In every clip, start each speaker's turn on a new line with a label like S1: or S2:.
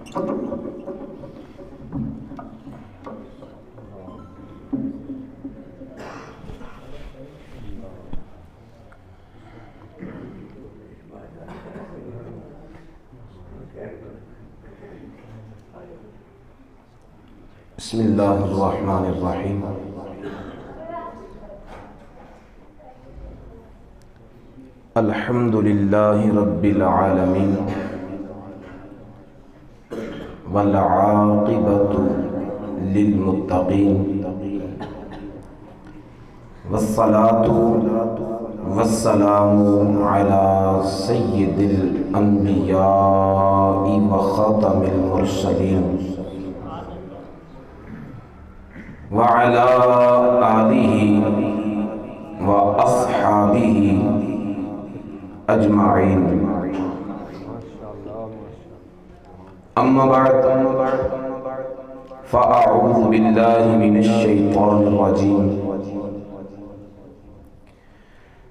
S1: بسم اللہ الرحمن الرحیم الحمد للہ رب العالمین والعاقبۃ للمتقین والصلاۃ والسلام علی سید الانبیاء وخاتم المرسلین وعلى آلہ وأصحابہ اجمعین اما بعد فاعوذ باللہ من الشیطان الرجیم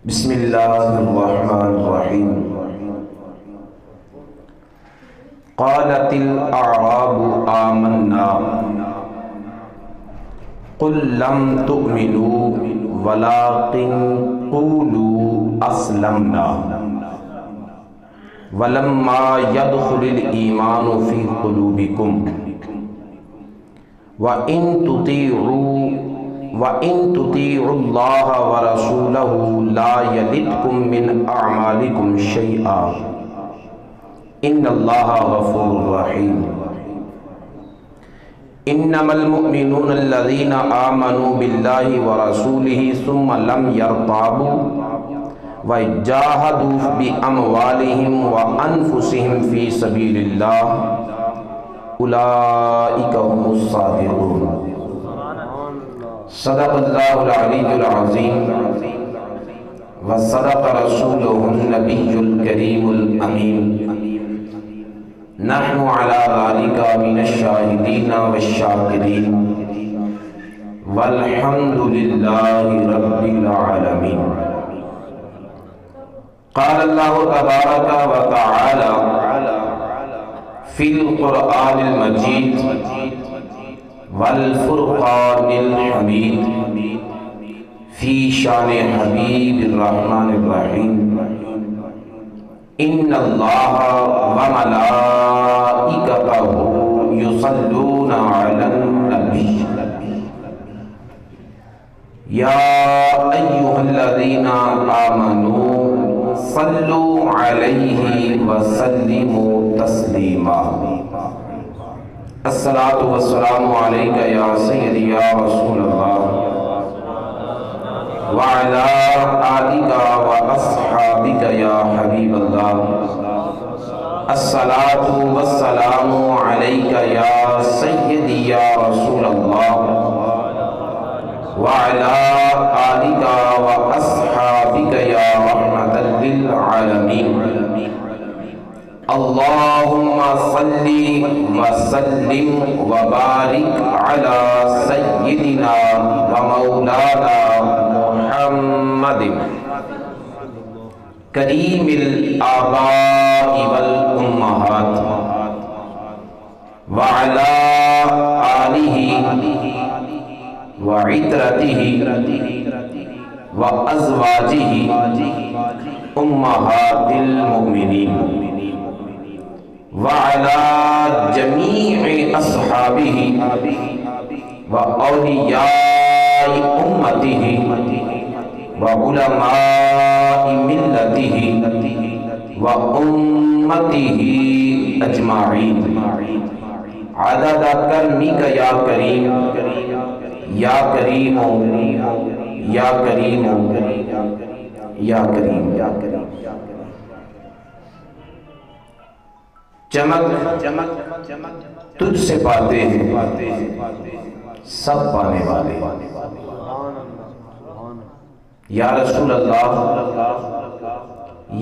S1: بسم اللہ الرحمن الرحیم قالت الاعراب آمنا قل لم تؤمنوا ولكن قولوا اسلمنا ولما يدخل الايمان في قلوبكم وان تطيعوا الله ورسوله لا يلدكم من اعمالكم شيئا ان الله غفور رحيم انما المؤمنون الذين آمنوا بالله ورسوله ثم لم يرتابوا وجاهدوا بأموالهم وأنفسهم في سبيل الله أولئك هم الصادقون صدق الله العلي العظيم وصدق رسوله النبي الكريم الأمين نحن على ذلك من الشاهدين والشاكرين والحمد لله رب العالمين قال الله تبارك وتعالى في القرآن المجيد والفرقان الحميد في شان حبيب الرحمن الرحيم ان اللہ وملائکتہ یصلون علی النبی یا ایہا الذین آمنوا صلوا علیہ وسلموا تسلیما الصلاۃ والسلام علیک یا سیدی یا رسول اللہ وعلى آلك وأصحابك يا حبيب الله الصلاة والسلام عليك يا سيدي يا رسول الله وعلى آلك وأصحابك يا رحمة للعالمين اللهم صل وسلم وبارك على سيدنا ومولانا محمد کریم الآباء والأمہات وعلى آلہ وعطرتہ وازواجہ امہات المؤمنین وعلى جمیع اصحابہ وأولیاء امتہ وعلماء ملتہ وامتہ اجمعین عدد کرمک یا کریم یا کریم یا کریم یا کریم چمک تجھ سے پاتے ہیں سب پانے والے یا رسول اللہ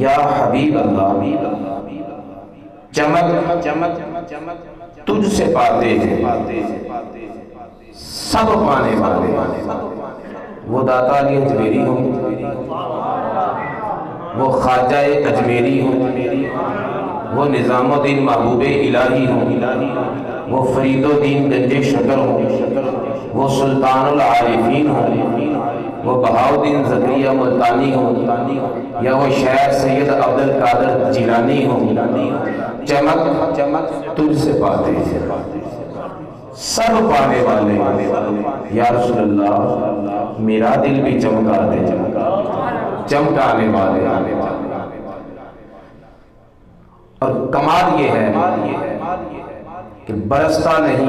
S1: یا حبیب اللہ چمک تجھ سے پاتے ہیں سب پانے والے وہ داتا علی اجمیری ہوں وہ خواجہ اجمیری ہوں وہ نظام الدین محبوب الہی ہوں، وہ فرید الدین گنج شکر ہوں، وہ سلطان العارفین ہوں، وہ بہاؤالدین زکریا ملتانی ہوں، یا وہ شیخ سید عبد القادر جیلانی ہوں، چمک تجھ سے پاتے ہیں، سب پانے والے یا رسول اللہ میرا دل بھی چمکا دے، چمکانے والے۔ اور کمال یہ ہے کہ برستا نہیں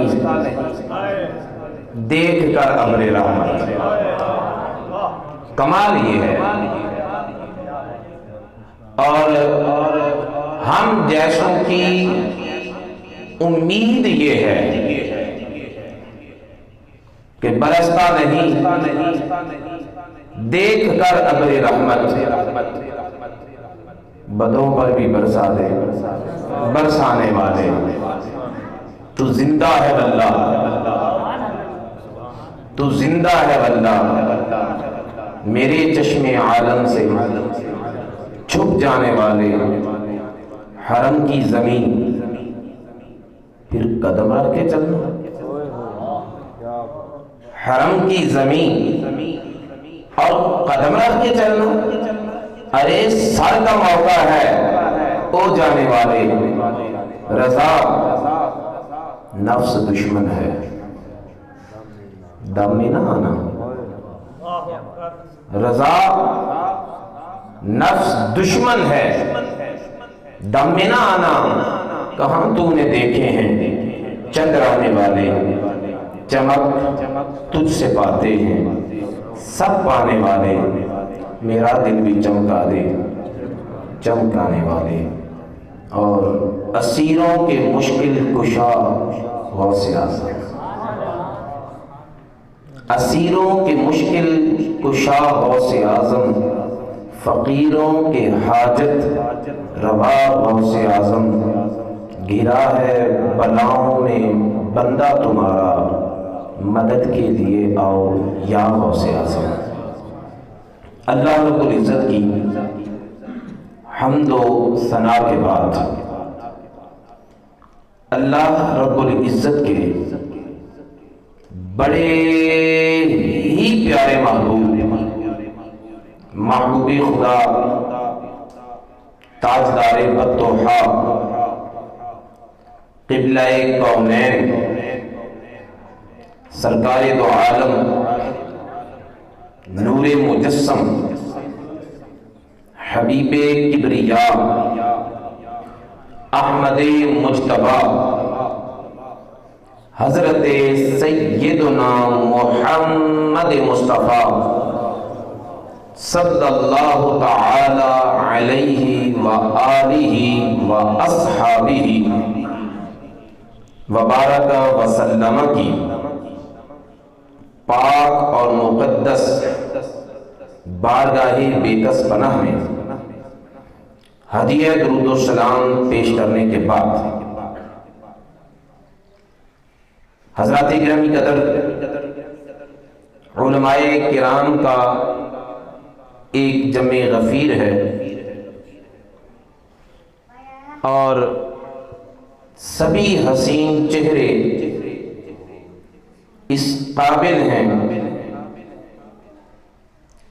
S1: دیکھ کر ابر رحمت، کمال یہ ہے۔ اور ہم جیسوں کی امید یہ ہے کہ برستا نہیں دیکھ کر ابر رحمت، بدوں پر بھی برسا دے، برسانے والے۔ تو زندہ ہے واللہ، تو زندہ ہے واللہ، میرے چشم عالم سے چھپ جانے والے۔ حرم کی زمین پھر قدم رکھ کے چلنا، حرم کی زمین اور قدم رکھ کے چلنا، ارے سر کا موقع ہے او جانے والے۔ رضا نفس دشمن ہے، دم میں نہ آنا۔ رضا نفس دشمن ہے، دم میں نہ آنا۔ کہاں تو نے دیکھے ہیں چندرانے والے، چمک تجھ سے پاتے ہیں، سب پانے والے۔ میرا دل بھی چمکا دے، چمکانے والے۔ اور اسیروں کے مشکل کشا غوث اعظم، اسیروں کے مشکل کشا غوث اعظم، فقیروں کے حاجت روا غوث اعظم۔ گھرا ہے بلاؤں میں بندہ تمہارا، مدد کے لیے آؤ یا غوث اعظم۔ اللہ رب العزت کی حمد و ثنا کے بعد اللہ رب العزت کے بڑے ہی پیارے محبوب خدا، تاجدار بطوحا، قبلہ کونین، سرکار دو عالم، نور مجسم، حبیب کبریا، احمد مجتبی، حضرت سیدنا محمد مصطفیٰ صلی اللہ تعالی علیہ وآلہ واصحابہ وبارک وسلم کی پاک اور مقدس بارگاہ بیکس پناہ میں ہدیہ درود و سلام پیش کرنے کے بعد حضرات گرامی قدر، علماء کرام کا ایک جمع غفیر ہے اور سبھی حسین چہرے اس قابل ہیں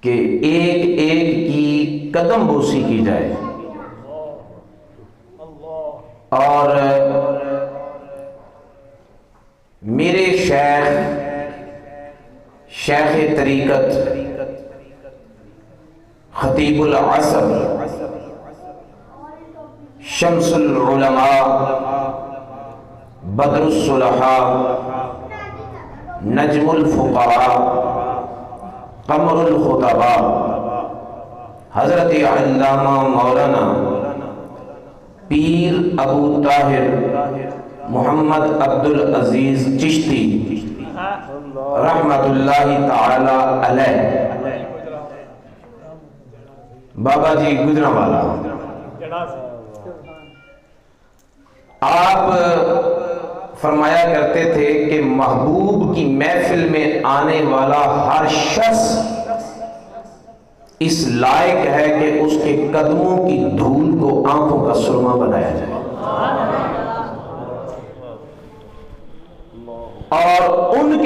S1: کہ ایک ایک کی قدم بوسی کی جائے، اور میرے شیخ طریقت خطیب العصر شمس العلماء بدر الصلحاء نجم الفقراء قمر الخطباء حضرت علامہ مولانا پیر ابو طاہر محمد عبدالعزیز چشتی رحمت اللہ تعالی علیہ، بابا جی گجرانوالا، آپ فرمایا کرتے تھے کہ محبوب کی محفل میں آنے والا ہر شخص اس لائق ہے کہ اس کے قدموں کی دھول کو آنکھوں کا سرما بنایا جائے۔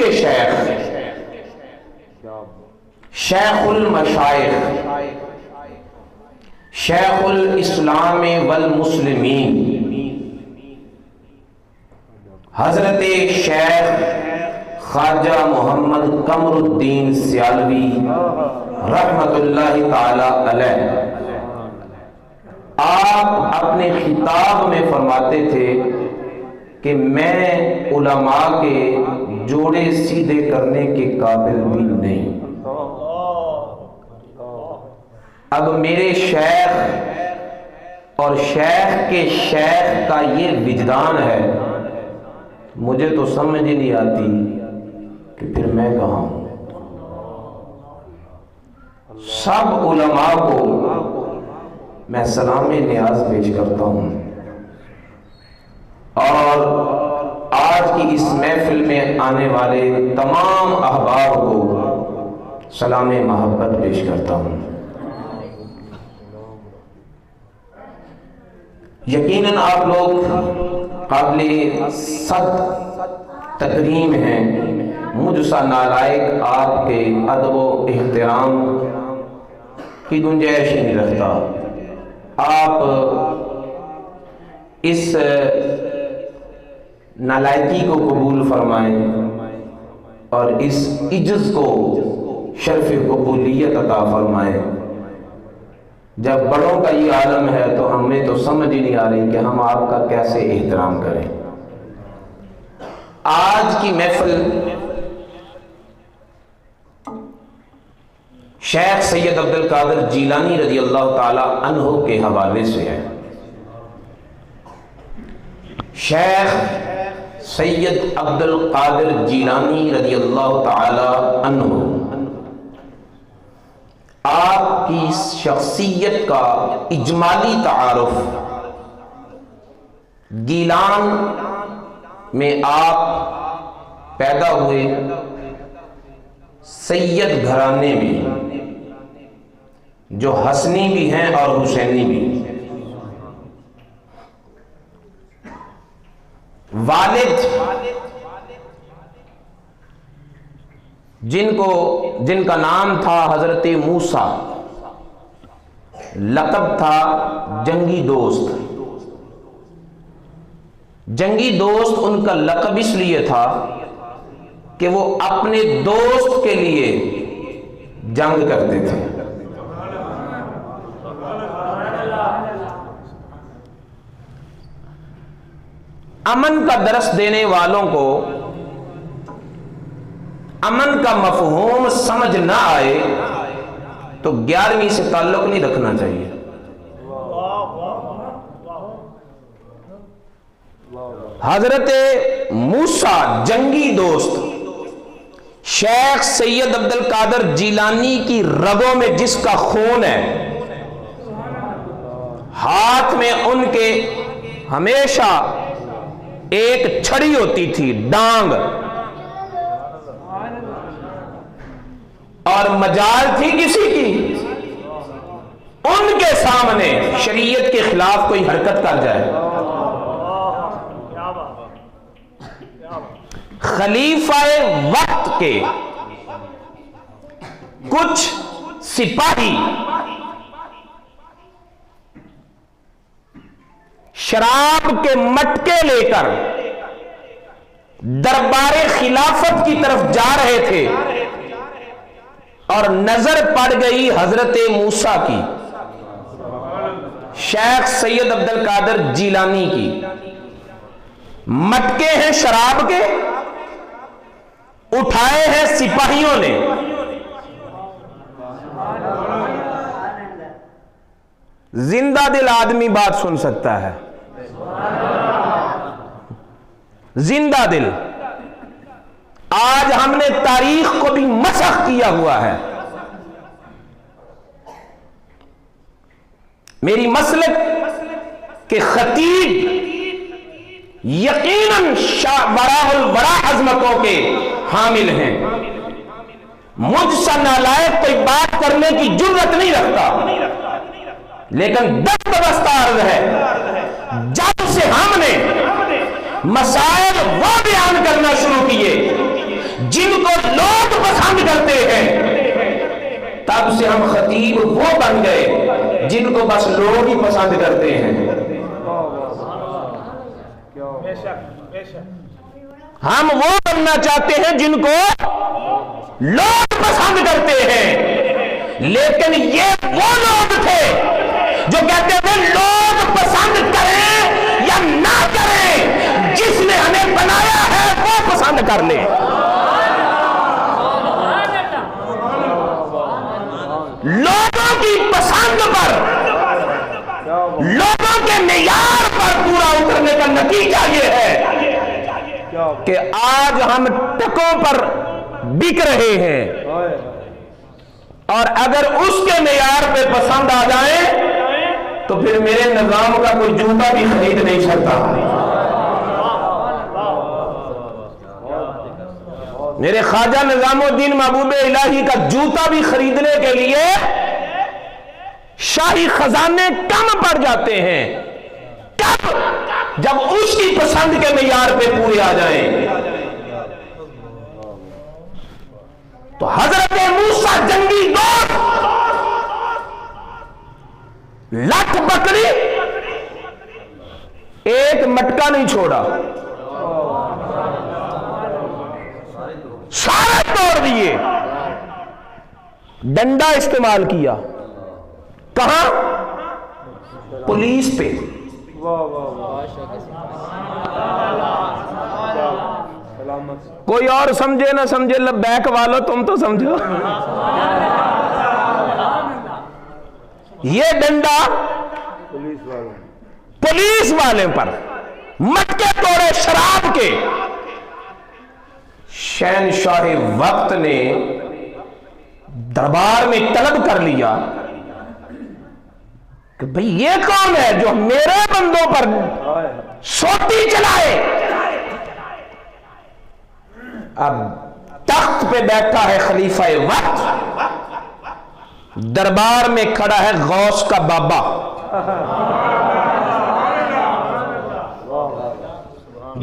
S1: کے شیخ، شیخ المشائخ، شیخ الاسلام والمسلمین، حضرت شیخ خواجہ محمد قمر الدین سیالوی رحمت اللہ تعالی علیہ، آپ اپنے خطاب میں فرماتے تھے کہ میں علماء کے جوڑے سیدھے کرنے کے قابل بھی نہیں، اب میرے شیخ اور شیخ کے شیخ کا یہ وجدان ہے، مجھے تو سمجھ ہی نہیں آتی کہ پھر میں کہاں ہوں۔ سب علماء کو میں سلام نیاز پیش کرتا ہوں، اور آج کی اس محفل میں آنے والے تمام احباب کو سلام محبت پیش کرتا ہوں۔ یقیناً آپ لوگ قابل صد تکریم ہیں، مجھ سا نالائق آپ کے ادب و احترام کی گنجائش ہی نہیں رکھتا۔ آپ اس نالائکی کو قبول فرمائیں اور اس عجز کو شرف قبولیت عطا فرمائیں۔ جب بڑوں کا یہ عالم ہے تو ہمیں تو سمجھ ہی نہیں آ رہی کہ ہم آپ کا کیسے احترام کریں۔ آج کی محفل شیخ سید عبد القادر جیلانی رضی اللہ تعالی عنہ کے حوالے سے ہے۔ شیخ سید عبد القادر جیلانی رضی اللہ تعالی عنہ آپ کی شخصیت کا اجمالی تعارف، گیلان میں آپ پیدا ہوئے، سید گھرانے میں جو حسنی بھی ہیں اور حسینی بھی۔ والد جن کا نام تھا حضرت موسیٰ، لقب تھا جنگی دوست۔ جنگی دوست ان کا لقب اس لیے تھا کہ وہ اپنے دوست کے لیے جنگ کرتے تھے۔ امن کا درس دینے والوں کو امن کا مفہوم سمجھ نہ آئے تو 11ویں سے تعلق نہیں رکھنا چاہیے۔ حضرت موسیٰ جنگی دوست شیخ سید عبد القادر جیلانی کی رگوں میں جس کا خون ہے، ہاتھ میں ان کے ہمیشہ ایک چھڑی ہوتی تھی، ڈانگ، اور مجال تھی کسی کی ان کے سامنے شریعت کے خلاف کوئی حرکت کر جائے، خلیفہ وقت کے کچھ سپاہی شراب کے مٹکے لے کر دربار خلافت کی طرف جا رہے تھے اور نظر پڑ گئی حضرت موسیٰ کی، شیخ سید عبد القادر جیلانی کی۔ مٹکے ہیں شراب کے، اٹھائے ہیں سپاہیوں نے، زندہ دل آدمی بات سن سکتا ہے، زندہ دل۔ آج ہم نے تاریخ کو بھی مسخ کیا ہوا ہے۔ میری مسلک کے خطیب یقیناً بڑا عظمتوں کے حامل ہیں، مجھ سا نالائق کوئی بات کرنے کی جرت نہیں رکھتا، لیکن دست عرض ہے جب سے ہم نے مسائل وہ بیان کرنا شروع کیے جن کو لوگ پسند کرتے ہیں، تب سے ہم خطیب وہ بن گئے جن کو بس لوگ ہی پسند کرتے ہیں۔ ہم وہ بننا چاہتے ہیں جن کو لوگ پسند کرتے ہیں، لیکن یہ وہ لوگ تھے جو کہتے تھے لوگ پسند کریں یا نہ کریں، جس نے ہمیں بنایا ہے وہ پسند کر لے۔ لوگوں کی پسند پر، لوگوں کے معیار پر پورا اترنے کا نتیجہ یہ ہے کہ آج ہم ٹکوں پر بک رہے ہیں، اور اگر اس کے معیار پہ پسند آ جائیں تو پھر میرے نظام کا کوئی جوتا بھی خرید نہیں سکتا۔ میرے خواجہ نظام الدین محبوب الہی کا جوتا بھی خریدنے کے لیے شاہی خزانے کم پڑ جاتے ہیں، کب؟ جب اس کی پسند کے معیار پہ پورے آ جائیں۔ تو حضرت موسیٰ جنگی دوست لکھ بکری ایک مٹکا نہیں چھوڑا، سارے توڑ دیے، ڈنڈا استعمال کیا، کہاں؟ پولیس پہ۔ کوئی اور سمجھے نہ سمجھے، لبیک والو تم تو سمجھو۔ یہ ڈنڈا پولیس والے پر، مٹکے توڑے شراب کے۔ شہنشاہ وقت نے دربار میں طلب کر لیا کہ بھئی یہ کون ہے جو میرے بندوں پر سوٹی چلائے؟ اب تخت پہ بیٹھا ہے خلیفہ وقت، دربار میں کھڑا ہے غوث کا بابا،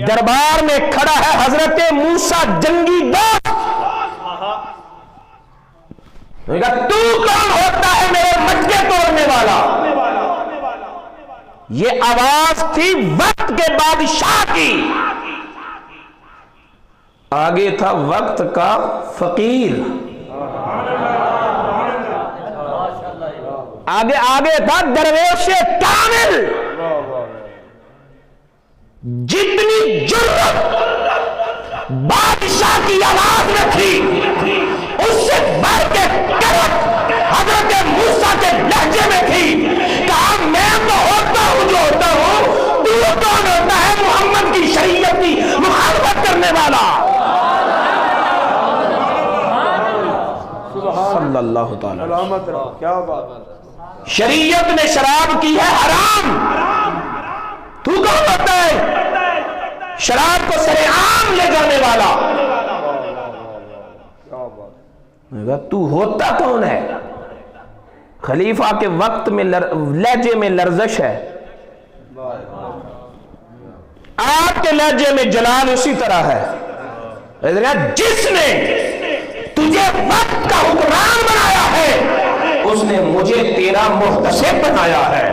S1: دربار میں کھڑا ہے حضرت موسیٰ جنگی دوست۔ تو کون ہوتا ہے میرے مٹکے توڑنے والا؟ یہ آواز تھی وقت کے بادشاہ کی، آگے تھا وقت کا فقیر، آگے تھا درویش کامل۔ جتنی جرت بادشاہ کی آواز میں تھی، اس سے بڑھ کے کرت حضرت موسیٰ کے لہجے میں تھی۔ کہا میں تو ہوتا ہوں جو ہوتا ہوں، تو کون ہوتا ہے محمد کی شریعت کی مخالفت کرنے والا؟ صلی اللہ تعالی۔ شریعت نے شراب کی ہے حرام، تو کون ہوتا ہے شراب کو سرے عام لے جانے والا؟ تو ہوتا کون ہے؟ خلیفہ کے وقت میں لہجے میں لرزش ہے، آپ کے لہجے میں جلال اسی طرح ہے۔ جس نے تجھے وقت کا حکمران بنایا ہے، اس نے مجھے تیرا محتسب بنایا ہے۔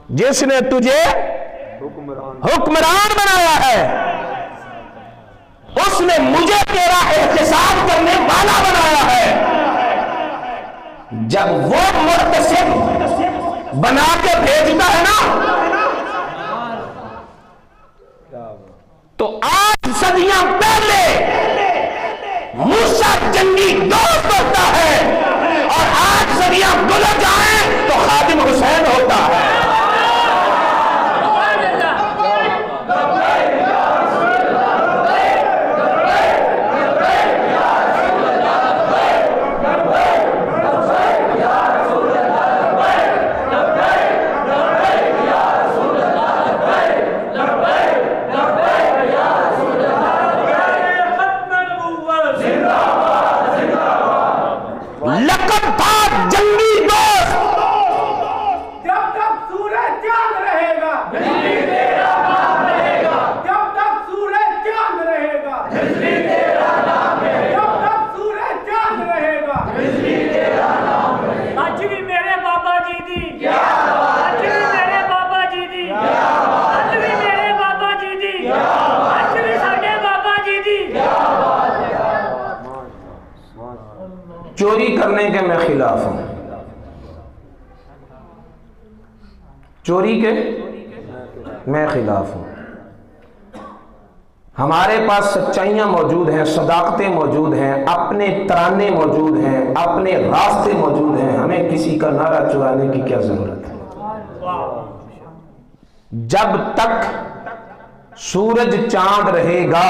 S1: جس نے تجھے حکمران بنایا ہے، اس نے مجھے تیرا احتساب کرنے والا بنایا ہے۔ جب وہ محتسب بنا کے بھیجتا ہے نا، تو آج صدیاں پہلے موسیٰ جنگی دوست ہوتا ہے، اور آج صدیاں گزر جائیں تو خادم حسین ہوتا ہے۔ چرانے کے میں خلاف ہوں، چوری کے میں خلاف ہوں۔ ہمارے پاس سچائیاں موجود ہیں، صداقتیں موجود ہیں، اپنے ترانے موجود ہیں، اپنے راستے موجود ہیں، ہمیں کسی کا نعرہ چرانے کی کیا ضرورت ہے؟ جب تک سورج چاند رہے گا،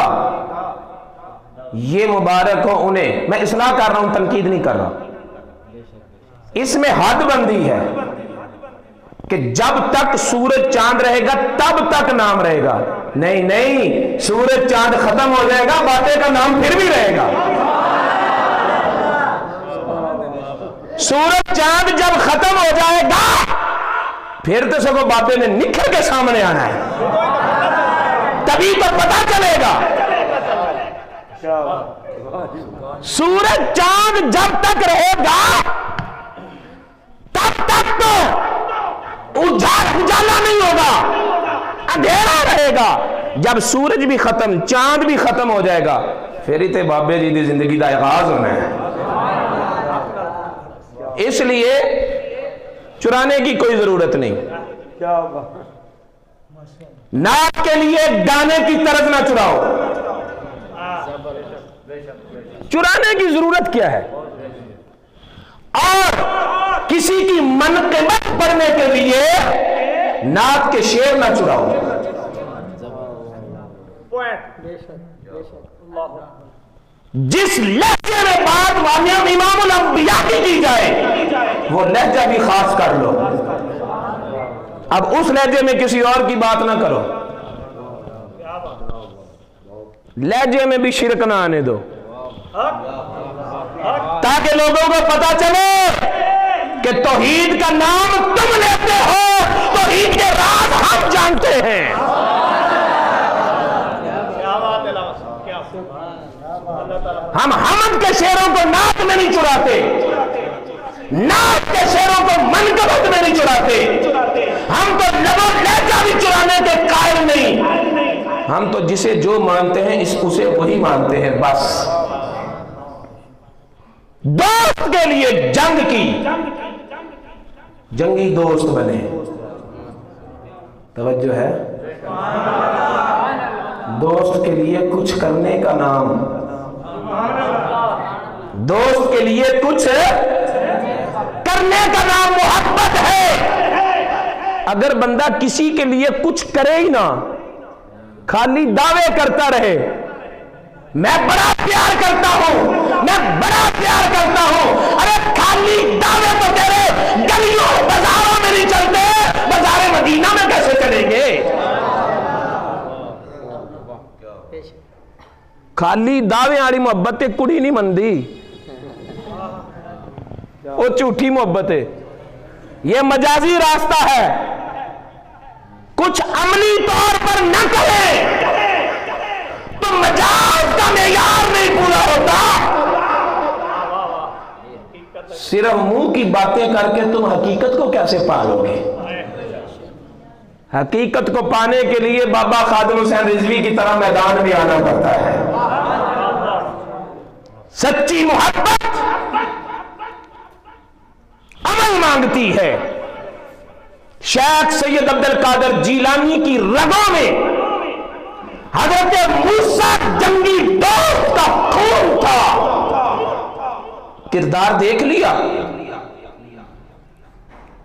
S1: یہ مبارک ہو انہیں، میں اصلاح کر رہا ہوں، تنقید نہیں کر رہا، اس میں حد بندی ہے کہ جب تک سورج چاند رہے گا تب تک نام رہے گا۔ نہیں نہیں، سورج چاند ختم ہو جائے گا، باتیں کا نام پھر بھی رہے گا۔ سورج چاند جب ختم ہو جائے گا پھر تو سب باتیں نے نکھر کے سامنے آنا ہے، تبھی تو پتہ چلے گا۔ سورج چاند جب تک رہے گا تب تک تو اجالا نہیں ہوگا، اندھیرا رہے گا۔ جب سورج بھی ختم، چاند بھی ختم ہو جائے گا، پھر ہی تے بابے جی دی زندگی دا آغاز ہونا ہے۔ اس لیے چرانے کی کوئی ضرورت نہیں۔ نعت کے لیے گانے کی طرز نہ چراؤ، چرانے کی ضرورت کیا ہے؟ اور کسی کی منقبت پڑھنے کے لیے نعت کے شعر نہ چراؤ۔ جس لہجے میں بات والیاں امام الانبیاء کی جائے وہ لہجہ بھی خاص کر لو، اب اس لہجے میں کسی اور کی بات نہ کرو، لہجے میں بھی شرک نہ آنے دو، تاکہ لوگوں کو پتا چلے کہ توحید کا نام تم لیتے ہو، توحید کے راز ہم جانتے ہیں۔ ہم حمد کے شعروں کو نعت میں نہیں چراتے، نعت کے شعروں کو منقبت میں نہیں چراتے، ہم تو لب و لہجہ بھی چرانے کے قائل نہیں، ہم تو جسے جو مانتے ہیں اسے وہی مانتے ہیں بس۔ دوست کے لیے جنگ کی، جنگی دوست بنے، توجہ ہے؟ دوست کے لیے کچھ کرنے کا نام، دوست کے لیے کچھ کرنے کا نام محبت ہے۔ اگر بندہ کسی کے لیے کچھ کرے ہی نہ، خالی دعوے کرتا رہے، میں بڑا پیار کرتا ہوں، میں بڑا پیار کرتا ہوں، ارے خالی دعوے تو تیرے گلیوں بازاروں میں نہیں چلتے، بازار مدینہ میں کیسے چلیں گے؟ خالی دعوے والی محبت تے کڑی نہیں مندی، وہ جھوٹی محبت ہے، یہ مجازی راستہ ہے، کچھ عملی طور پر نہ کرے تو مجاز کا معیار نہیں پورا ہوتا۔ صرف منہ کی باتیں کر کے تم حقیقت کو کیسے پالو گے؟ حقیقت کو پانے کے لیے بابا خادم حسین رضوی کی طرح میدان میں آنا پڑتا ہے۔ سچی محبت عمل مانگتی ہے۔ شیخ سید عبد القادر جیلانی کی رگوں میں حضرت موسیٰ جنگی دوست کا خون تھا، کردار دیکھ لیا۔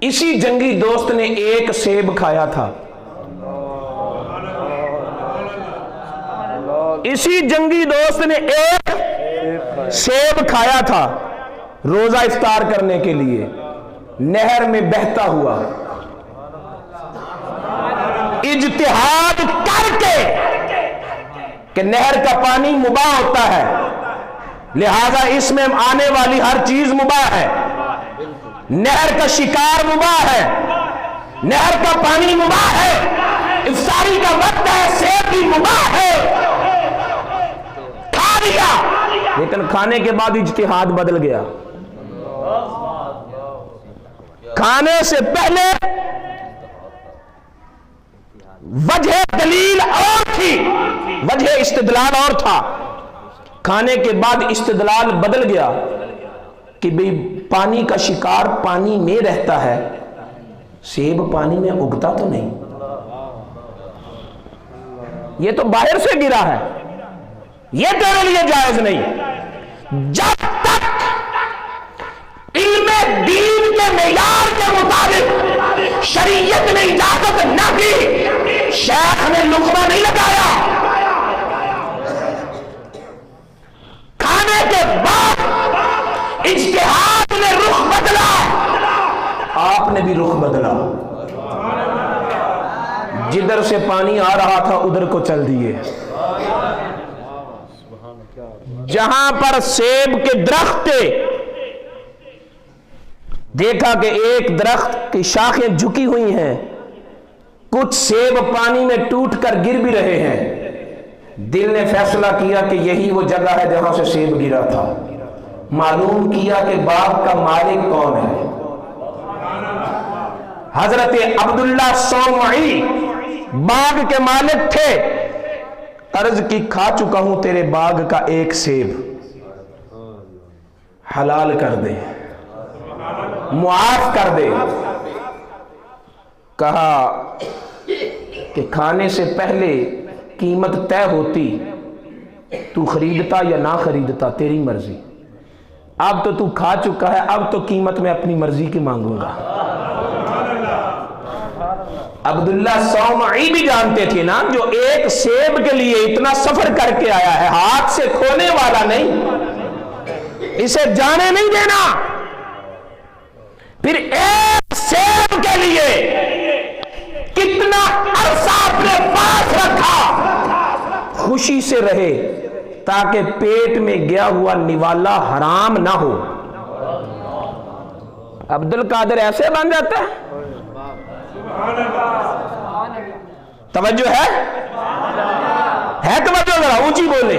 S1: اسی جنگی دوست نے ایک سیب کھایا تھا، اسی جنگی دوست نے ایک سیب کھایا تھا روزہ افطار کرنے کے لیے، نہر میں بہتا ہوا، اجتہاد کر کے کہ نہر کا پانی مباح ہوتا ہے، لہذا اس میں آنے والی ہر چیز مباح ہے، نہر کا شکار مباح ہے، نہر کا پانی مباح ہے، افطاری کا وقت ہے، سیب بھی مباح ہے، کھا لیا، لیکن کھانے کے بعد اجتہاد بدل گیا۔ کھانے سے پہلے وجہ دلیل اور تھی، وجہ استدلال اور تھا، کھانے کے بعد استدلال بدل گیا کہ بھئی پانی کا شکار پانی میں رہتا ہے، سیب پانی میں اگتا تو نہیں، یہ تو باہر سے گرا ہے، یہ تیرے لیے جائز نہیں۔ جب تک علم دین کے معیار کے مطابق شریعت نے اجازت نہ کی، شیخ نے لقمہ نہیں لگایا، کھانے کے بعد اجتہاد نے رخ بدلا، آپ نے بھی رخ بدلا، جدھر سے پانی آ رہا تھا ادھر کو چل دیے۔ جہاں پر سیب کے درخت تھے، دیکھا کہ ایک درخت کی شاخیں جھکی ہوئی ہیں، کچھ سیب پانی میں ٹوٹ کر گر بھی رہے ہیں، دل نے فیصلہ کیا کہ یہی وہ جگہ ہے جہاں سے سیب گرا تھا۔ معلوم کیا کہ باغ کا مالک کون ہے، حضرت عبداللہ صومعی باغ کے مالک تھے۔ عرض کی کھا چکا ہوں تیرے باغ کا ایک سیب، حلال کر دے، معاف کر دے۔ کہا کہ کھانے سے پہلے قیمت طے ہوتی، تو خریدتا یا نہ خریدتا تیری مرضی، اب تو کھا چکا ہے، اب تو قیمت میں اپنی مرضی کی مانگوں گا۔ عبداللہ صومعی بھی جانتے تھے نا، جو ایک سیب کے لیے اتنا سفر کر کے آیا ہے، ہاتھ سے کھونے والا نہیں، اسے جانے نہیں دینا۔ پھر ایک سیب کے لیے کتنا عرصہ اپنے پاس رکھا، خوشی سے رہے تاکہ پیٹ میں گیا ہوا نوالا حرام نہ ہو۔ عبد القادر ایسے بن جاتا ہے؟ توجہ ہے توجہ، ذرا اونچی بولے۔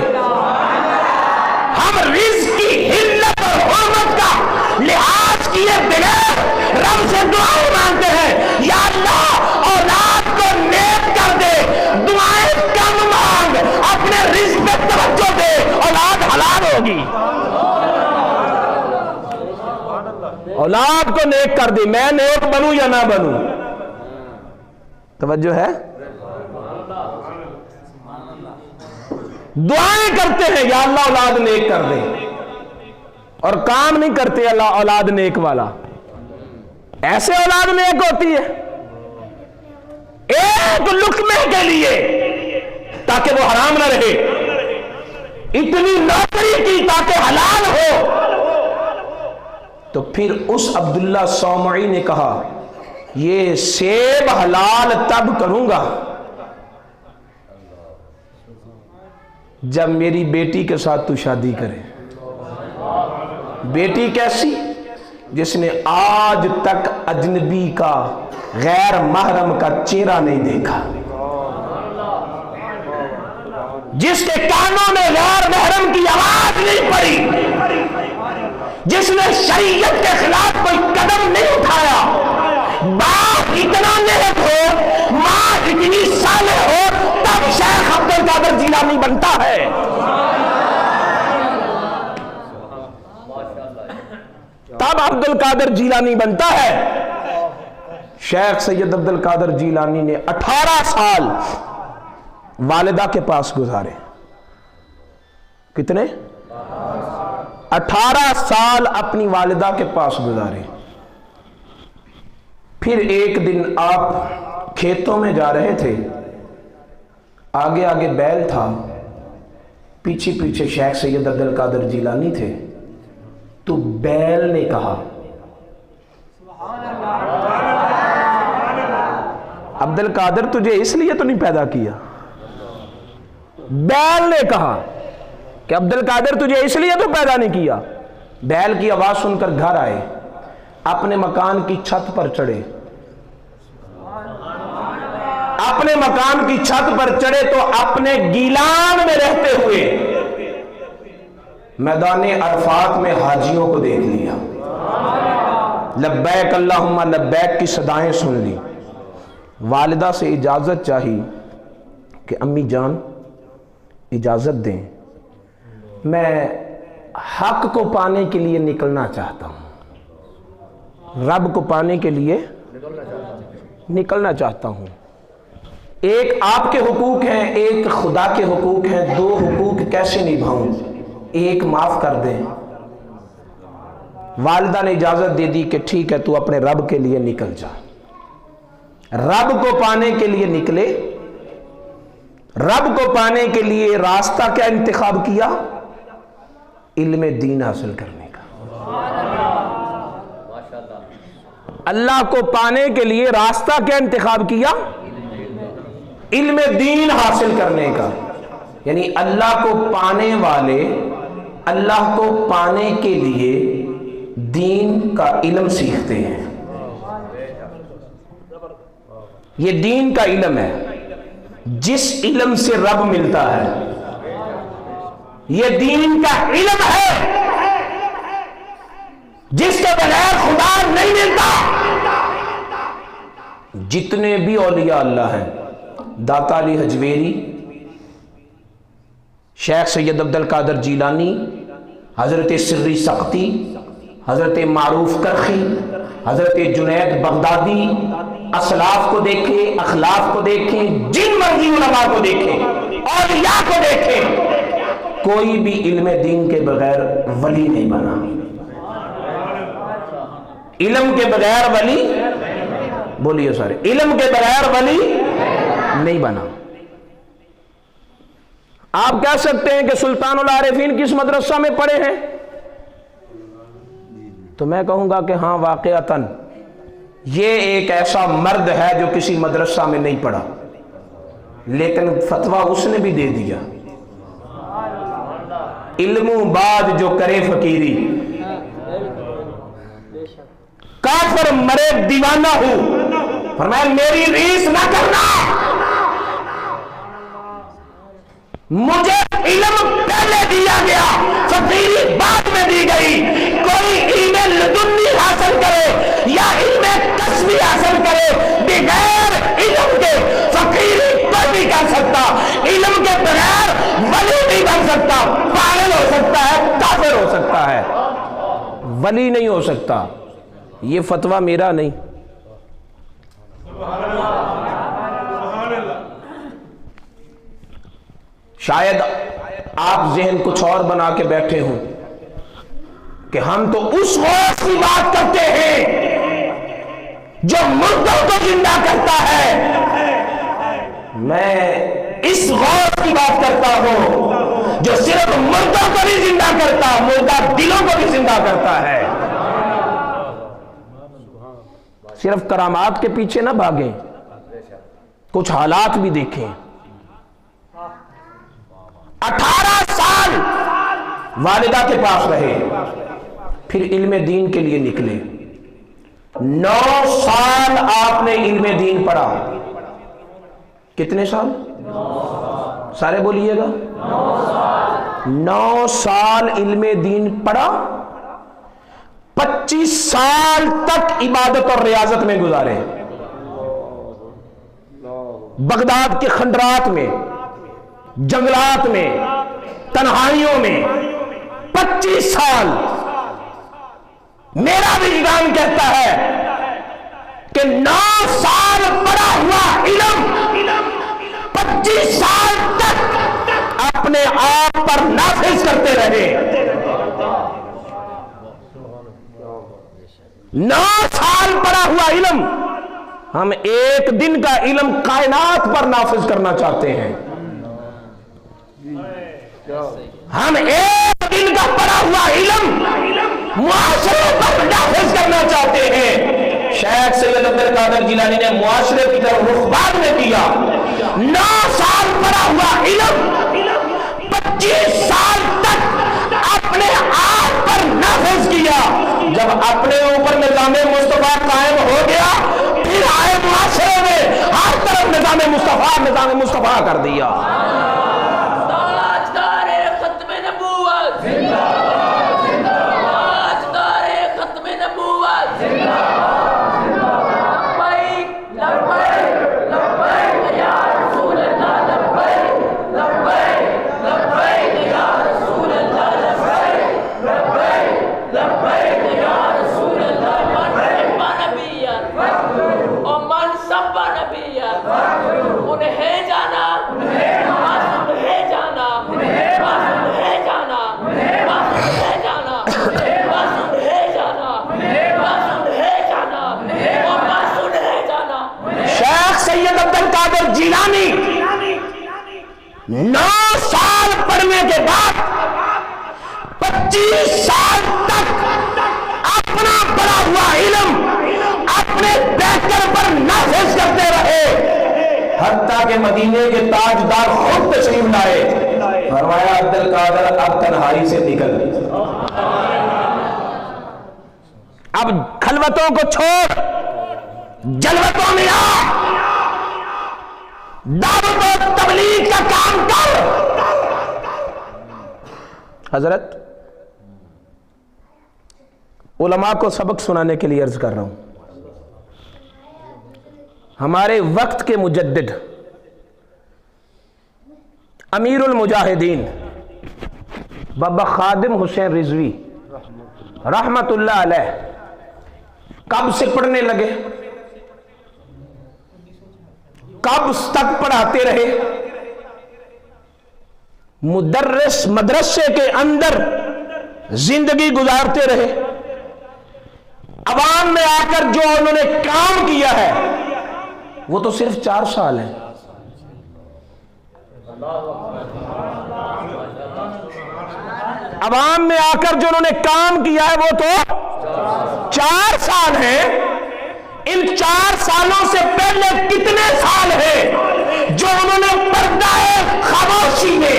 S1: ہم رزق کی حلت اور حرمت کا لحاظ کیے بغیر رب سے دعائیں مانگتے ہیں، یا اللہ اولاد کو نیک کر دے، دعائیں کم مانگ، اپنے رزق پہ توجہ دے، اولاد حلال ہوگی۔ اولاد کو نیک کر دے، میں نیک بنوں یا نہ بنوں۔ توجہ ہے؟ دعائیں کرتے ہیں یا اللہ اولاد نیک کر دے، اور کام نہیں کرتے اللہ اولاد نیک والا۔ ایسے اولاد نیک ہوتی ہے ایک لقمے کے لیے تاکہ وہ حرام نہ رہے، اتنی نوکری کی تاکہ حلال ہو۔ تو پھر اس عبداللہ صومعی نے کہا یہ سیب حلال تب کروں گا جب میری بیٹی کے ساتھ تو شادی کرے۔ بیٹی کیسی؟ جس نے آج تک اجنبی کا، غیر محرم کا چہرہ نہیں دیکھا، جس کے کانوں میں غیر محرم کی آواز نہیں پڑی، جس نے شریعت کے خلاف کوئی قدم نہیں اٹھایا۔ باپ اتنا نیک ہو، ماں اتنی صالح ہو، تب شیخ عبد القادر جیلانی بنتا ہے۔ تب عبد القادر جیلانی بنتا ہے۔ شیخ سید عبد القادر جیلانی نے 18 سال والدہ کے پاس گزارے۔ کتنے؟ 18 سال اپنی والدہ کے پاس گزارے۔ پھر ایک دن آپ کھیتوں میں جا رہے تھے، آگے آگے بیل تھا، پیچھے پیچھے شیخ سید عبد القادر جیلانی تھے، تو بیل نے کہا، عبد القادر تجھے اس لیے تو نہیں پیدا کیا۔ بیل نے کہا کہ عبد القادر تجھے اس لیے تو پیدا نہیں کیا۔ بیل کی آواز سن کر گھر آئے، اپنے مکان کی چھت پر چڑھے، اپنے مکان کی چھت پر چڑھے تو اپنے گیلان میں رہتے ہوئے میدان عرفات میں حاجیوں کو دیکھ لیا، لبیک اللہم لبیک کی صدائیں سن لی۔ والدہ سے اجازت چاہی کہ امی جان اجازت دیں، میں حق کو پانے کے لیے نکلنا چاہتا ہوں۔ رب کو پانے کے لیے نکلنا چاہتا ہوں۔ ایک آپ کے حقوق ہیں، ایک خدا کے حقوق ہیں، دو حقوق کیسے نبھاؤں؟ ایک معاف کر دیں۔ والدہ نے اجازت دے دی کہ ٹھیک ہے تو اپنے رب کے لیے نکل جا۔ رب کو پانے کے لیے نکلے، رب کو پانے کے لیے راستہ کیا انتخاب کیا؟ علم دین حاصل کرنے کا۔ اللہ کو پانے کے لیے راستہ کیا انتخاب کیا؟ علم دین حاصل کرنے کا۔ یعنی اللہ کو پانے والے اللہ کو پانے کے لیے دین کا علم سیکھتے ہیں۔ یہ دین کا علم ہے، جس علم سے رب ملتا ہے، یہ دین کا علم ہے جس کے بغیر خدا نہیں ملتا۔ جتنے بھی اولیاء اللہ ہیں، داتا علی حجویری، شیخ سید عبد القادر جیلانی، حضرت سری سقطی، حضرت معروف کرخی، حضرت جنید بغدادی، اسلاف کو دیکھیں، اخلاف کو دیکھیں، جن مرضی علماء کو دیکھیں، اولیاء کو دیکھیں، کوئی بھی علم دین کے بغیر ولی نہیں بنا۔ علم کے بغیر ولی، بولیے سارے، علم کے بغیر ولی نہیں بنا۔ آپ کہہ سکتے ہیں کہ سلطان العارفین کس مدرسہ میں پڑھے ہیں؟ تو میں کہوں گا کہ ہاں واقعتاً یہ ایک ایسا مرد ہے جو کسی مدرسہ میں نہیں پڑھا، لیکن فتویٰ اس نے بھی دے دیا۔ علم بعد جو کرے فقیری، کافر مرے دیوانہ ہوں، فرمایا میری ریس نہ کرنا، مجھے علم پہلے دیا گیا، فقیری بعد میں دی گئی۔ کوئی علم لدنی حاصل کرے یا علم کسبی حاصل کرے، بغیر علم کے فقیری کوئی نہیں کر سکتا، علم کے بغیر ولی نہیں بن سکتا، پاگل ہو سکتا ہے، کافر ہو سکتا ہے، ولی نہیں ہو سکتا۔ یہ فتویٰ میرا نہیں۔ شاید آپ ذہن کچھ اور بنا کے بیٹھے ہوں کہ ہم تو اس غوث کی بات کرتے ہیں جو مردوں کو زندہ کرتا ہے۔ میں اس غوث کی بات کرتا ہوں جو صرف مردوں کو نہیں زندہ کرتا، مردہ دلوں کو بھی زندہ کرتا ہے۔ صرف کرامات کے پیچھے نہ بھاگیں، کچھ حالات بھی دیکھیں۔ 18 سال والدہ کے پاس رہے، پھر علم دین کے لیے نکلے۔ 9 سال آپ نے علم دین پڑھا۔ کتنے سال؟ سارے بولیے گا۔ 9 سال علم دین پڑھا، 25 سال تک عبادت اور ریاضت میں گزارے، بغداد کے خنڈرات میں، جنگلات میں، تنہائیوں میں 25 سال۔ میرا وجدان کہتا ہے کہ 9 سال پڑھا ہوا علم 25 سال تک اپنے آپ پر نافذ کرتے رہے۔ 9 سال پڑھا ہوا علم، ہم ایک دن کا علم کائنات پر نافذ کرنا چاہتے ہیں۔ ہم ایک دن کا پڑھا ہوا علم معاشرے پر نافذ کرنا چاہتے ہیں۔ شیخ سید عبد القادر جیلانی نے معاشرے کی طرف رخ بعد میں کیا۔ 9 سال پڑھا ہوا علم 25 سال تک اپنے آپ پر نافذ کیا۔ جب اپنے اوپر نظام مصطفیٰ قائم ہو گیا، پھر آئے معاشرے میں ہر طرف نظام مصطفیٰ کر دیا۔
S2: انہیں جانا معصوم ہے جانا معصوم ہے جانا معصوم ہے جانا معصوم ہے جانا معصوم ہے جانا اور معصوم ہے جانا.
S1: شیخ سید عبد القادر جیلانی 9 سال پڑھنے کے بعد 25 سال تک اپنا بڑا ہوا علم اپنے بیٹر پر نافذ کرتے رہے، حتیٰ کہ مدینے کے تاجدار خود تشریف لائے، فرمایا عبد القادر اب تنہائی سے نکل، اب خلوتوں کو چھوڑ جلوتوں میں آ، دعوت و تبلیغ کا کام کر. حضرت علماء کو سبق سنانے کے لیے عرض کر رہا ہوں، ہمارے وقت کے مجدد امیر المجاہدین بابا خادم حسین رضوی رحمت اللہ علیہ کب سے پڑھنے لگے، کب تک پڑھاتے رہے، مدرس مدرسے کے اندر زندگی گزارتے رہے، عوام میں آ کر جو انہوں نے کام کیا ہے وہ تو صرف 4 سال ہے. عوام میں آ کر جو انہوں نے کام کیا ہے وہ تو 4 سال ہیں. ان 4 سالوں سے پہلے کتنے سال ہیں جو انہوں نے پردہ خاموشی میں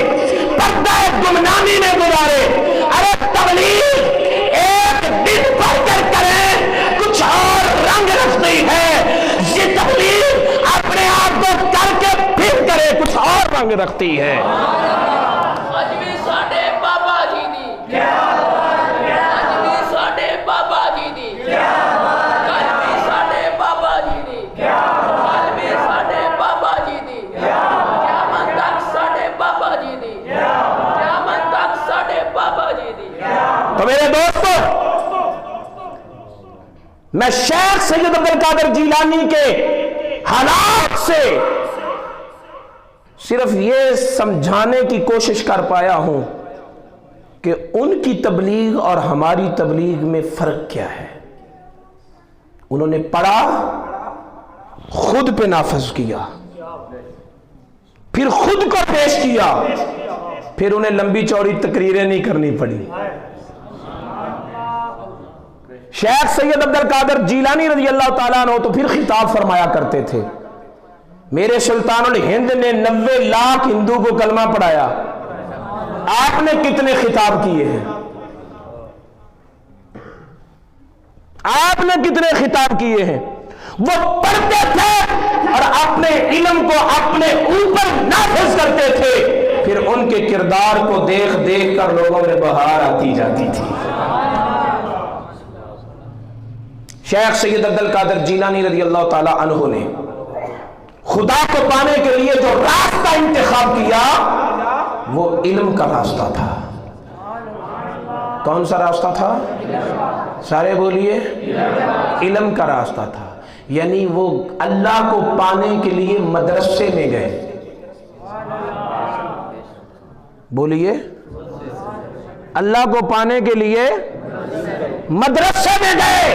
S1: پردہ گمنامی میں گزارے. ارے تبلیغ ایک دن پڑھ کر کریں کچھ اور رنگ رکھتی ہے، یہ تبلیغ اپنے آپ کو کر کے پھر کرے کچھ اور رنگ رکھتی ہے.
S2: اج بھی ساڈے بابا جی دی اج بھی ساڈے بابا جی دی کل بھی ساڈے بابا جی دی کل بھی ساڈے بابا جی دی قیامت تک ساڈے بابا جی دی قیامت تک ساڈے بابا جی دی.
S1: تو میرے دوستو، میں شیخ سید عبد القادر جیلانی کے حالات سے صرف یہ سمجھانے کی کوشش کر پایا ہوں کہ ان کی تبلیغ اور ہماری تبلیغ میں فرق کیا ہے. انہوں نے پڑھا، خود پہ نافذ کیا، پھر خود کو پیش کیا، پھر انہیں لمبی چوڑی تقریریں نہیں کرنی پڑی. شیخ سید عبد القادر جیلانی رضی اللہ تعالیٰ عنہ تو پھر خطاب فرمایا کرتے تھے. میرے سلطان الہند نے 90 لاکھ ہندو کو کلمہ پڑھایا، آپ نے کتنے خطاب کیے ہیں؟ آپ نے کتنے خطاب کیے ہیں؟ وہ پڑھتے تھے اور اپنے علم کو اپنے اوپر نافذ کرتے تھے، پھر ان کے کردار کو دیکھ دیکھ کر لوگوں میں بہار آتی جاتی تھی. شیخ سید عبد القادر جیلانی رضی اللہ تعالیٰ عنہ نے خدا کو پانے کے لیے جو راستہ انتخاب کیا وہ علم کا راستہ تھا. کون سا راستہ تھا؟ سارے بولیے، علم کا راستہ تھا. یعنی وہ اللہ کو پانے کے لیے مدرسے میں گئے. بولیے، اللہ کو پانے کے لیے مدرسے میں گئے.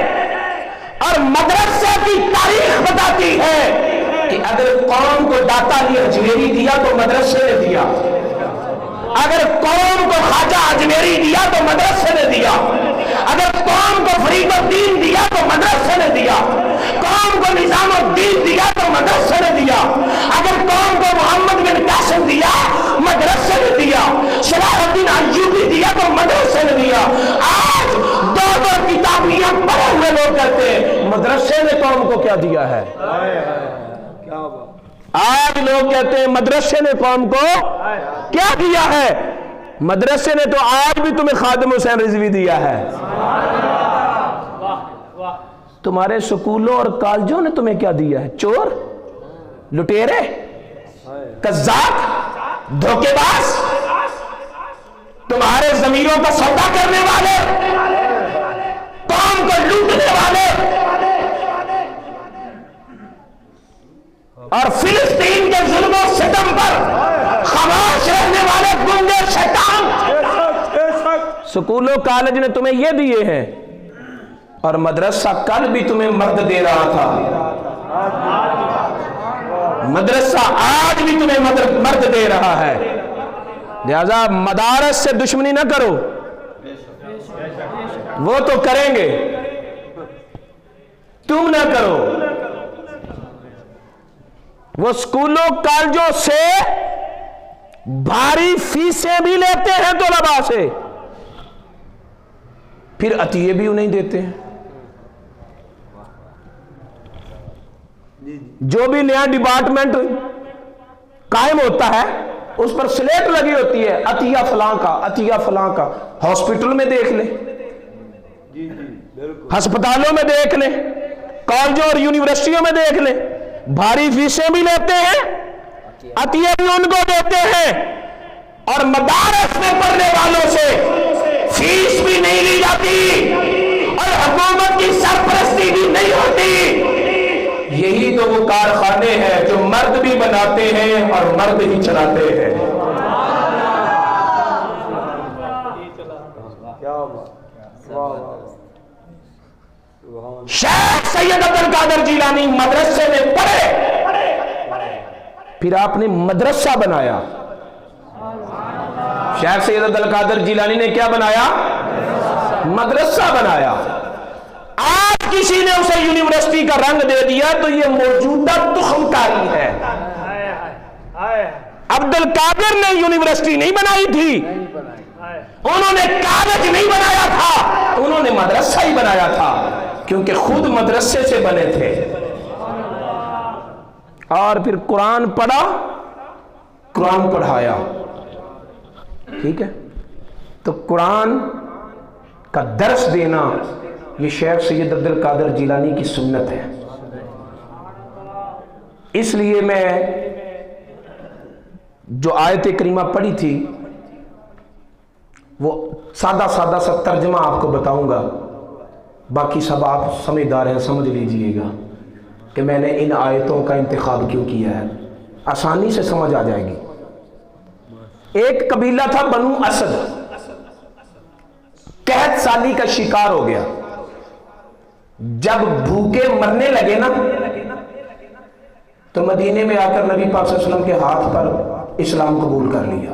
S1: اور مدرسے کی تاریخ بتاتی ہے کہ اگر قوم کو داتا علی اجمیری دیا تو مدرسے نے دیا، اگر قوم کو خواجہ اجمیری دیا تو مدرسے نے دیا، اگر قوم کو فرید الدین دیا تو مدرسے نے دیا، قوم کو نظام الدین دیا تو مدرسے نے دیا، اگر قوم کو محمد بن قاسم دیا مدرسے نے دیا، صلاح الدین ایوبی دیا تو مدرسے نے دیا. آج دو کتابیاں پڑھے ہوئے لوگ کہتے ہیں مدرسے نے قوم کو کیا دیا ہے. آج لوگ کہتے ہیں مدرسے نے قوم کو کیا دیا ہے. مدرسے نے تو آج بھی تمہیں خادم حسین رضوی دیا ہے. تمہارے سکولوں اور کالجوں نے تمہیں کیا دیا ہے؟ چور، لٹیرے، قذاب، دھوکے باز، تمہارے ضمیروں کا سودا کرنے والے، قوم کو لوٹنے والے. اور فلسطین کے ظلم و ستم پر خاموش رہنے والے گنگے شیطان سکول و کالج نے تمہیں یہ دیے ہیں، اور مدرسہ کل بھی تمہیں مرد دے رہا تھا، مدرسہ آج بھی تمہیں مرد دے رہا ہے، لہذا مدارس سے دشمنی نہ کرو، وہ تو کریں گے، تم نہ کرو۔ وہ سکولوں کالجوں سے بھاری فیسیں بھی لیتے ہیں طلباء سے، پھر عطیے بھی انہیں دیتے ہیں۔ جو بھی نیا ڈپارٹمنٹ قائم ہوتا ہے اس پر سلیٹ لگی ہوتی ہے، عطیہ فلاں کا، عطیہ فلاں کا۔ ہاسپٹل میں دیکھ لیں، ہسپتالوں میں دیکھ لیں، کالجوں اور یونیورسٹیوں میں دیکھ لیں، بھاری فیسیں بھی لیتے ہیں، عطیہ بھی ان کو دیتے ہیں، اور مدارس میں پڑھنے والوں سے فیس بھی نہیں لی جاتی اور حکومت کی سرپرستی بھی نہیں ہوتی۔ یہی تو وہ کارخانے ہیں جو مرد بھی بناتے ہیں اور مرد ہی چلاتے ہیں۔ شیخ سید عبد القادر جیلانی مدرسے میں پڑھے، پھر آپ نے مدرسہ بنایا۔ شیخ سید عبد القادر جیلانی نے کیا بنایا؟ مدرسہ بنایا۔ آج کسی نے اسے یونیورسٹی کا رنگ دے دیا تو یہ موجودہ تخم کاری ہے۔ عبد القادر نے یونیورسٹی نہیں بنائی تھی، انہوں نے کالج نہیں بنایا تھا، انہوں نے مدرسہ ہی بنایا تھا، کیونکہ خود مدرسے سے بنے تھے۔ اور پھر قرآن پڑھا، قرآن پڑھایا، ٹھیک ہے؟ تو قرآن کا درس دینا یہ شیخ سید عبد القادر جیلانی کی سنت ہے۔ اس لیے میں جو آیت کریمہ پڑھی تھی وہ سادہ سادہ سا ترجمہ آپ کو بتاؤں گا، باقی سب آپ سمجھدار ہیں، سمجھ لیجئے گا کہ میں نے ان آیتوں کا انتخاب کیوں کیا ہے، آسانی سے سمجھ آ جائے گی۔ ایک قبیلہ تھا بنو اسد، قحط سالی کا شکار ہو گیا۔ جب بھوکے مرنے لگے نا تو مدینے میں آ کر نبی پاک صلی اللہ علیہ وسلم کے ہاتھ پر اسلام قبول کر لیا۔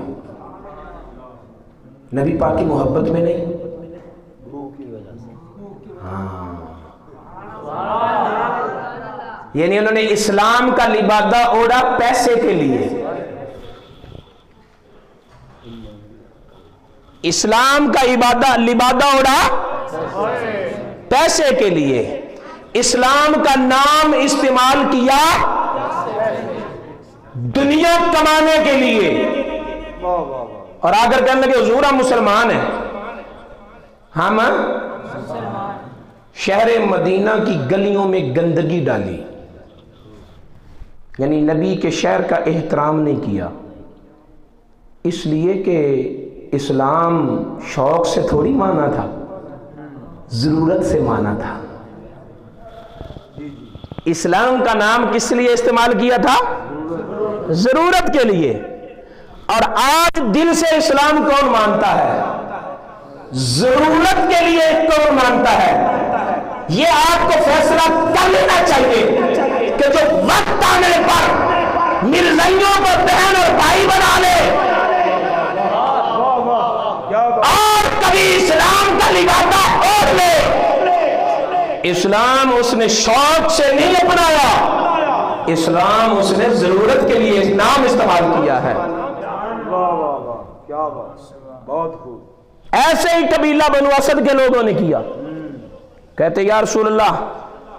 S1: نبی پاک کی محبت میں نہیں، یعنی انہوں نے اسلام کا لبادہ اوڑا پیسے کے لیے، اسلام کا لبادہ اوڑا پیسے کے لیے، اسلام کا نام استعمال کیا دنیا کمانے کے لیے، اور آ کر کہنے لگے حضور ہم مسلمان ہیں، ہم شہر مدینہ کی گلیوں میں گندگی ڈالی، یعنی نبی کے شہر کا احترام نہیں کیا، اس لیے کہ اسلام شوق سے تھوڑی مانا تھا، ضرورت سے مانا تھا۔ اسلام کا نام کس لیے استعمال کیا تھا؟ ضرورت کے لیے۔ اور آج دل سے اسلام کون مانتا ہے؟ ضرورت کے لیے کون مانتا ہے؟ یہ آپ کو فیصلہ کر لینا چاہیے کہ جو وقت آنے پر مرزائیوں کو بہن اور بھائی بنا لے اور کبھی اسلام کا لبادہ اوڑھ لے، اسلام اس نے شوق سے نہیں اپنایا، اسلام اس نے ضرورت کے لیے نام استعمال کیا ہے۔
S3: بہت خوب۔
S1: ایسے ہی قبیلہ بنو اسد کے لوگوں نے کیا، کہتے یا رسول اللہ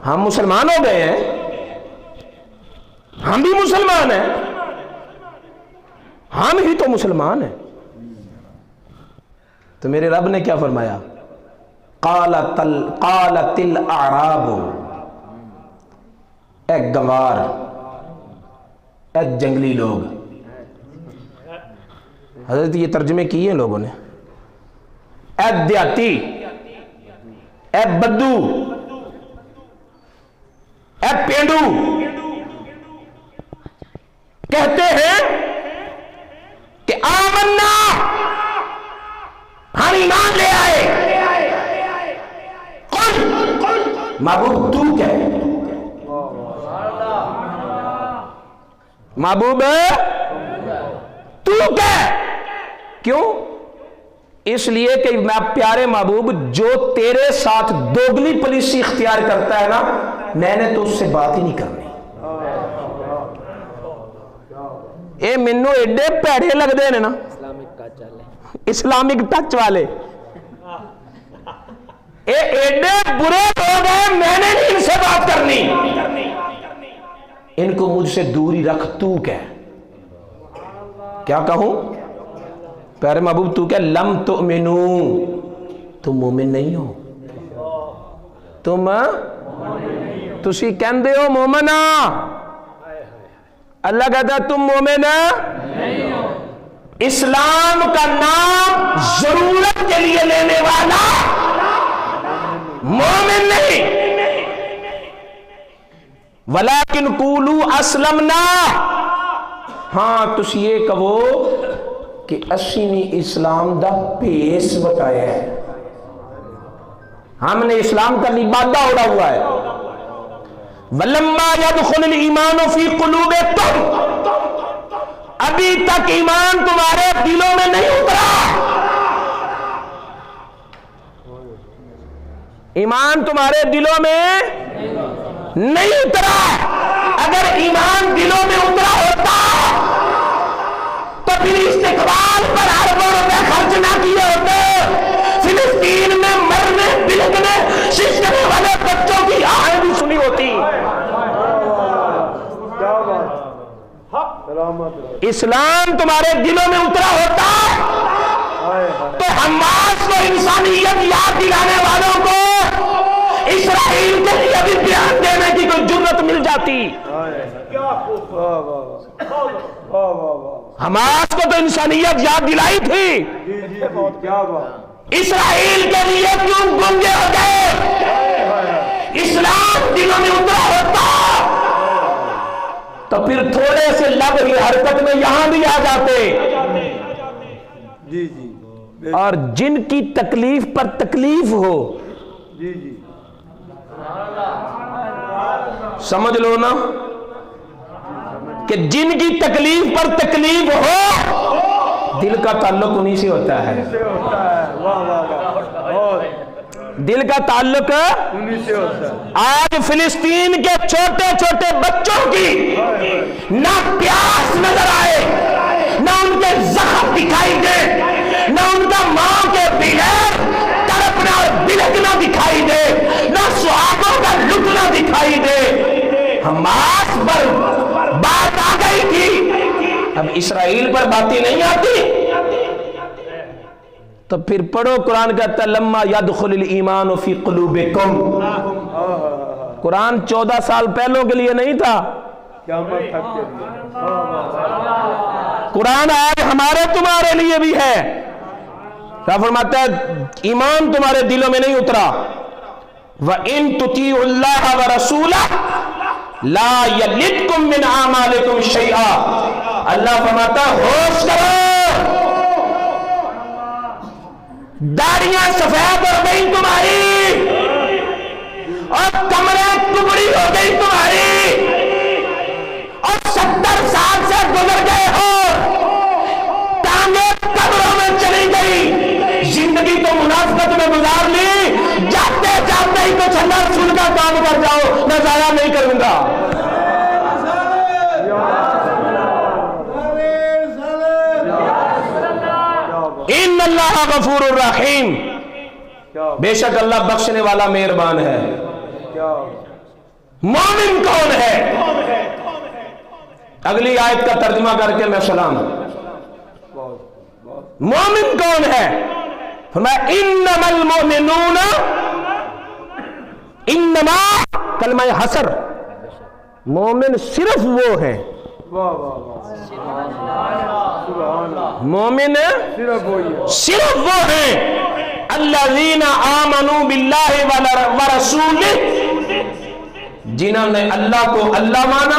S1: ہم مسلمان ہو گئے ہیں، ہم بھی مسلمان ہیں، ہم ہی تو مسلمان ہیں۔ تو میرے رب نے کیا فرمایا؟ قالت الاعراب، اے گنوار، اے جنگلی لوگ، حضرت یہ ترجمے کیے ہیں لوگوں نے، اے دیہاتی، اے بدو، اے پینڈو، کہتے ہیں کہ آمنا، ہم ایمان لے آئے. قل، محبوب تو کہے، محبوب تو کہے. کیوں؟ اس لیے کہ میں پیارے محبوب جو تیرے ساتھ دوگلی پالیسی اختیار کرتا ہے نا، میں نے تو اس سے بات ہی نہیں کرنی. اے منو ایڈے پیڑے لگ دے نا اسلامک ٹچ والے، اے ایڈے برے لوگ ہیں، میں نے نہیں ان سے بات کرنی. ان کو مجھ سے دوری رکھ. تو کہہ، کیا کہوں؟ پیارے محبوب تو کہہ لم تؤمنو، تم مومن نہیں ہو. تسی کہندے ہو مومنا، اللہ کہتا ہے تم مومن نہیں ہو. اسلام کا نام ضرورت کے لیے لینے والا مومن نہیں. ولیکن قولوا اسلمنا، ہاں تسی یہ کہو کہ اسی نے اسلام دا پیس بتایا ہے، ہم نے اسلام کا لبادہ اڑا ہوا ہے. وَلَمَّا يَدْخُلِ الْإِيمَانُ فِي قُلُوبِكُمْ، ابھی تک ایمان تمہارے دلوں میں نہیں اترا. ایمان تمہارے دلوں میں نہیں اترا. اگر ایمان دلوں میں اترا ہوتا تو پھر استقبال پر اربوں روپے خرچ نہ کیے ہوتے. فلسطین میں مرنے بلکنے ششکنے والے بچوں کی آہیں بھی سنی ہوتی. اسلام تمہارے دلوں میں اترا ہوتا تو حماس کو انسانیت یاد دلانے والوں کو اسرائیل کے لیے بھی بیان دینے کی کوئی جرت مل جاتی. حماس کو تو انسانیت یاد دلائی تھی، اسرائیل کے لیے کیوں گنگے ہو گئے؟ اسلام دلوں میں اترا ہوتا تو پھر تھوڑے سے لب ہی حرکت میں یہاں بھی آ جاتے. اور جن کی تکلیف پر تکلیف ہو، سمجھ لو نا کہ جن کی تکلیف پر تکلیف ہو، دل کا تعلق انہی سے ہوتا ہے. دل کا تعلق انہی سے ہوتا ہے. آج فلسطین کے چھوٹے چھوٹے بچوں کی نہ پیاس نظر آئے، نہ ان کے زخم دکھائی دے، نہ ان کا ماں کے بغیر تڑپنا اور بلکنا دکھائی دے، نہ سہاگوں کا لٹنا دکھائی دے. حماس پر بات آ گئی تھی، اب اسرائیل پر باتیں نہیں آتی. تو پھر پڑھو قرآن کہتا ہے لما یدخل الایمان فی قلوبکم. قرآن 14 سال پہلوں کے لیے نہیں تھا، قرآن آج ہمارے تمہارے لیے بھی ہے. کیا فرماتا ہے؟ ایمان تمہارے دلوں میں نہیں اترا. وَإِن تُطِيعُوا اللَّهَ وَرَسُولَهُ لَا يَلِدْكُم مِّنْ أَعْمَالِكُمْ شَيْئًا. اللہ فرماتا ہوش کرو، داڑیاں سفید ہو گئی تمہاری اور کمریں ٹکڑی ہو گئی تمہاری اور 70 سال سے گزر گئے ہو، ٹانگیں قبروں میں چلی گئی، زندگی تو منافقت میں گزار لی، جاتے جاتے ہی کچھ اللہ رسول کا کام کر جاؤ، میں ضائع نہیں کروں گا. ان اللہ غفور الرحیم، بے شک اللہ بخشنے والا مہربان ہے. مومن کون ہے؟ اگلی آیت کا ترجمہ کر کے میں سلام. مومن کون ہے؟ فرمایا انما المؤمنون، انما کلمہ حصر، مومن صرف وہ ہے، مومن صرف وہ ہیں الذین آمنوا باللہ ورسولہ، جنہوں نے اللہ کو اللہ مانا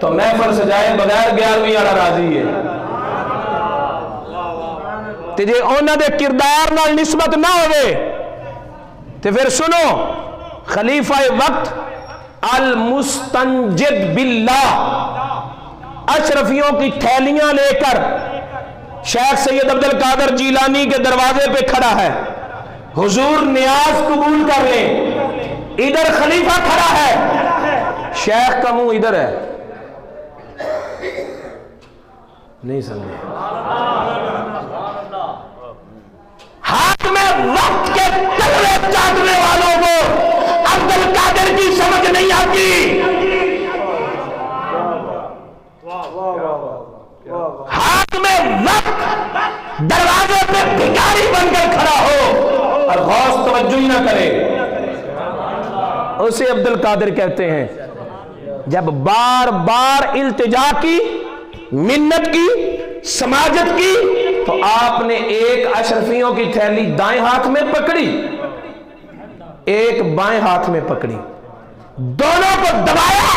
S1: تو محفل سجائے بغیر 11ویں والا راضی ہے تے جے انہاں دے کردار نال نسبت نہ ہوئے تے پھر سنو خلیفہ وقت المستنجد باللہ اشرفیوں کی تھیلیاں لے کر شیخ سید عبد القادر جیلانی کے دروازے پہ کھڑا ہے، حضور نیاز قبول کر لیں، ادھر خلیفہ کھڑا ہے، شیخ کا منہ ادھر ہے، نہیں سمجھے؟ ہاتھ میں وقت کے تلوے چاٹنے والوں کو عبد القادر کی سمجھ نہیں آتی، ہاتھ میں وقت دروازے پہ بھکاری بن کر کھڑا ہو اور غوث توجہ ہی نہ کرے، اسے عبد القادر کہتے ہیں۔ جب بار بار التجا کی، منت کی، سماجت کی، تو آپ نے ایک اشرفیوں کی تھیلی دائیں ہاتھ میں پکڑی، ایک بائیں ہاتھ میں پکڑی، دونوں کو دبایا،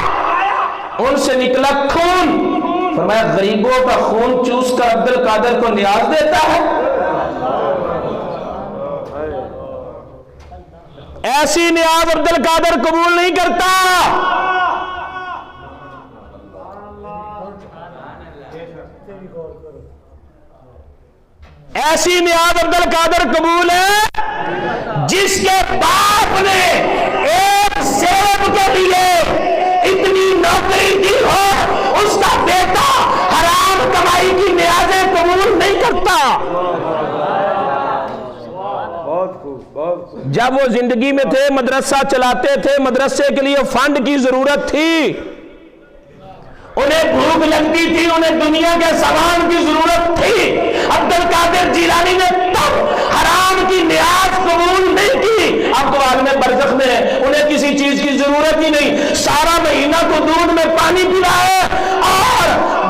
S1: ان سے نکلا خون، فرمایا غریبوں کا خون چوس کر عبد القادر کو نیاز دیتا ہے؟ ایسی نیاز عبد القادر قبول نہیں کرتا۔ ایسی نیاز عبد القادر قبول ہے جس کے باپ نے ایک زیب کے لیے اتنی نوکری دی ہو، اس کا بیٹا حرام کمائی کی نیازیں قبول نہیں کرتا۔ جب وہ زندگی میں تھے، مدرسہ چلاتے تھے، مدرسے کے لیے فنڈ کی ضرورت تھی، انہیں بھوک لگتی تھی، انہیں دنیا کے سامان کی ضرورت تھی، عبد القادر جیلانی نے تب حرام کی نیاز قبول نہیں کی۔ اب تو عالم برزخ میں ہے، انہیں کسی چیز کی ضرورت ہی نہیں، سارا مہینہ تو دودھ میں پانی پلا ہے اور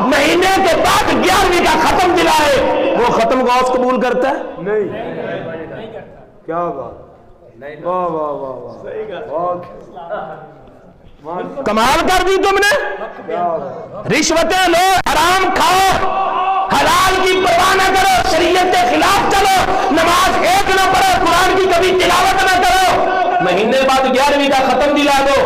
S1: مہینے کے بعد 11ویں کا ختم دلا ہے، وہ ختم غوث قبول کرتا ہے؟
S3: نہیں۔ کیا بات، واہ واہ واہ واہ،
S1: کمال کر دی تم نے، رشوتیں لو، حرام کھاؤ، حلال کی پرواہ نہ کرو، شریعت کے خلاف چلو، نماز ایک نہ پڑھو، قرآن کی کبھی تلاوت نہ کرو، مہینے بعد 11ویں کا ختم دلا دو۔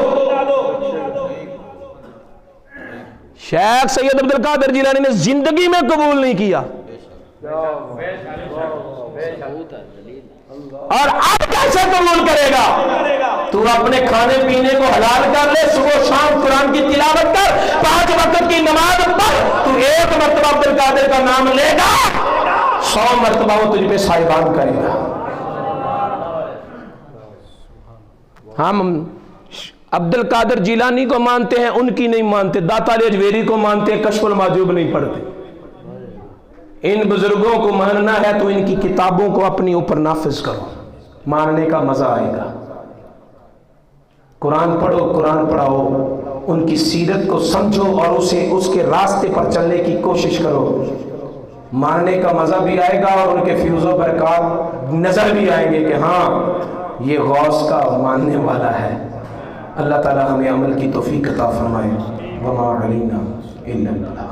S1: شیخ سید عبد القادر جیلانی نے زندگی میں قبول نہیں کیا، اور اب کیسے قبول کرے گا؟ تو اپنے کھانے پینے کو حلال کر لے، صبح شام قرآن کی تلاوت کر، 5 وقت کی نماز پڑھ، تو ایک مرتبہ عبد القادر کا نام لے گا، 100 مرتبہ وہ تجھ پہ سائبان کرے گا۔ ہم عبد القادر جیلانی کو مانتے ہیں، ان کی نہیں مانتے، داتا علی اجویری کو مانتے ہیں، کشف المحجوب نہیں پڑھتے۔ ان بزرگوں کو ماننا ہے تو ان کی کتابوں کو اپنی اوپر نافذ کرو، ماننے کا مزہ آئے گا۔ قرآن پڑھو، قرآن پڑھاؤ، ان کی سیرت کو سمجھو اور اسے اس کے راستے پر چلنے کی کوشش کرو، ماننے کا مزہ بھی آئے گا اور ان کے فیوز و برکات نظر بھی آئیں گے کہ ہاں یہ غوث کا ماننے والا ہے۔ اللہ تعالی ہمیں عمل کی توفیق عطا فرمائے۔ وما علینا الا البلاغ۔